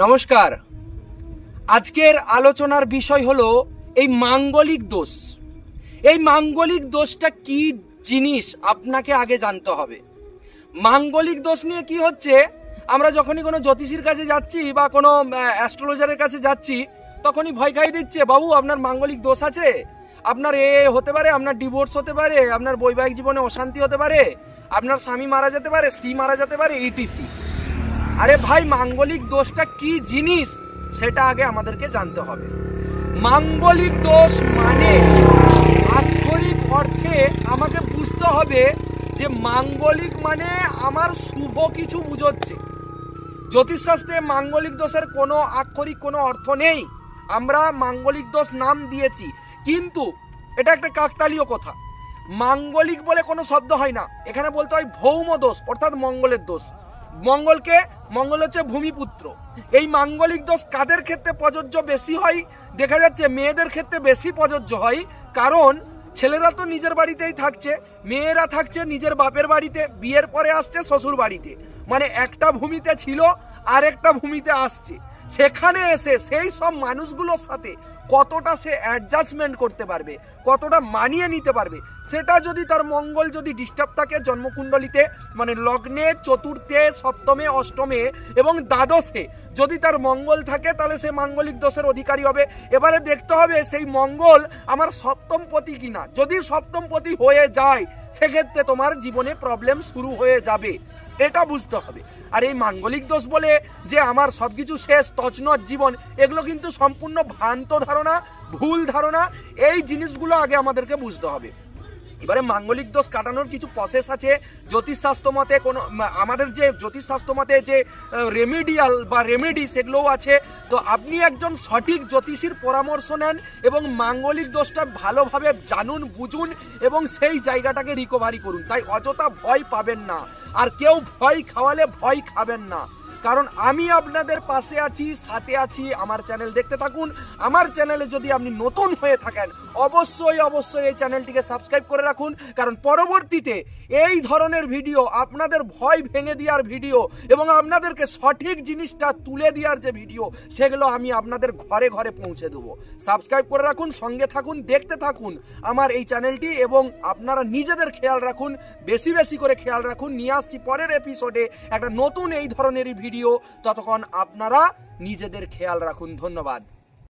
নমস্কার। আজকের আলোচনার বিষয় হলো এই মাঙ্গলিক দোষ। এই মাঙ্গলিক দোষটা কি জিনিস আপনাকে আগে জানতে হবে। মাঙ্গলিক দোষ নিয়ে কি হচ্ছে, আমরা যখনই কোনো জ্যোতিষীর কাছে যাচ্ছি বা কোনো অ্যাস্ট্রোলজারের কাছে যাচ্ছি তখনই ভয় খাইয়ে দিচ্ছে, বাবু আপনার মাঙ্গলিক দোষ আছে, আপনার এ হতে পারে, আপনার ডিভোর্স হতে পারে, আপনার বৈবাহিক জীবনে অশান্তি হতে পারে, আপনার স্বামী মারা যেতে পারে, স্ত্রী মারা যেতে পারে, ইটিসি। আরে ভাই, মাঙ্গলিক দোষটা কি জিনিস সেটা আগে আমাদেরকে জানতে হবে। মাঙ্গলিক দোষ মানে আক্ষরিক অর্থে আমাকে বুঝতে হবে যে মাঙ্গলিক মানে আমার শুভ কিছু বুঝাচ্ছে। জ্যোতিষশাস্ত্রে মাঙ্গলিক দোষের কোনো আক্ষরিক কোনো অর্থ নেই। আমরা মাঙ্গলিক দোষ নাম দিয়েছি, কিন্তু এটা একটা কাকতালীয় কথা। মাঙ্গলিক বলে কোনো শব্দ হয় না, এখানে বলতে হয় ভৌম দোষ, অর্থাৎ মঙ্গলের দোষ। মঙ্গল হচ্ছে ভূমিপুত্র। এই মাঙ্গলিক দোষ কাদের ক্ষেত্রে প্রযোজ্য বেশি হয়? দেখা যাচ্ছে মেয়েদের ক্ষেত্রে বেশি প্রযোজ্য হয়, কারণ ছেলেরা তো নিজের বাড়িতেই থাকছে, মেয়েরা থাকছে নিজের বাপের বাড়িতে, বিয়ের পরে আসছে শ্বশুর বাড়িতে, মানে একটা ভূমিতে ছিল আর একটা ভূমিতে আসছে। সেখানে এসে সেই সব মানুষগুলোর সাথে কতটা সে অ্যাডজাস্টমেন্ট করতে পারবে, কতটা মানিয়ে নিতে পারবে, সেটা যদি তার মঙ্গল যদি ডিস্টার্ব থাকে জন্মকুণ্ডলিতে, মানে লগ্নে, চতুর্থে, সপ্তমে, অষ্টমে এবং দ্বাদশে যদি তার মঙ্গল থাকে, তাহলে সে মাঙ্গলিক দোষের অধিকারী হবে। এবারে দেখতে হবে সেই মঙ্গল আমার সপ্তমপতি কিনা। যদি সপ্তমপতি হয়ে যায় সেক্ষেত্রে তোমার জীবনে প্রবলেম শুরু হয়ে যাবে, এটা বুঝতে হবে। আর এই মাঙ্গলিক দোষ বলে যে আমার সবকিছু শেষ, তছনছ জীবন, এগুলো কিন্তু সম্পূর্ণ ভ্রান্ত ধারণা, ভুল ধারণা। এই জিনিসগুলো আগে আমাদেরকে বুঝতে হবে। এবারে মাঙ্গলিক দোষ কাটানোর কিছু প্রসেস আছে জ্যোতিষশাস্ত্র মতে। কোনো আমাদের যে জ্যোতিষশাস্ত্র মতে যে রেমিডিয়াল বা রেমেডি, সেগুলোও আছে। তো আপনি একজন সঠিক জ্যোতিষীর পরামর্শ নেন এবং মাঙ্গলিক দোষটা ভালোভাবে জানুন, বুঝুন এবং সেই জায়গাটাকে রিকভারি করুন। তাই অযথা ভয় পাবেন না, আর কেউ ভয় খাওয়ালে ভয় খাবেন না, কারণ আমি আপনাদের পাশে আছি, সাথে আছি। আমার চ্যানেল দেখতে থাকুন। আমার চ্যানেলে যদি আপনি নতুন হয়ে থাকেন অবশ্যই এই চ্যানেলটিকে সাবস্ক্রাইব করে রাখুন, কারণ পরবর্তীতে এই ধরনের ভিডিও, আপনাদের ভয় ভেঙে দেওয়ার ভিডিও এবং আপনাদেরকে সঠিক জিনিসটা তুলে দেওয়ার যে ভিডিও, সেগুলো আমি আপনাদের ঘরে ঘরে পৌঁছে দেবো। সাবস্ক্রাইব করে রাখুন, সঙ্গে থাকুন, দেখতে থাকুন আমার এই চ্যানেলটি, এবং আপনারা নিজেদের খেয়াল রাখুন, বেশি করে খেয়াল রাখুন। নিয়ে আসছি পরের এপিসোডে একটা নতুন এই ধরনেরই ভিডিও। ততক্ষণ আপনারা নিজেদের খেয়াল রাখুন। ধন্যবাদ।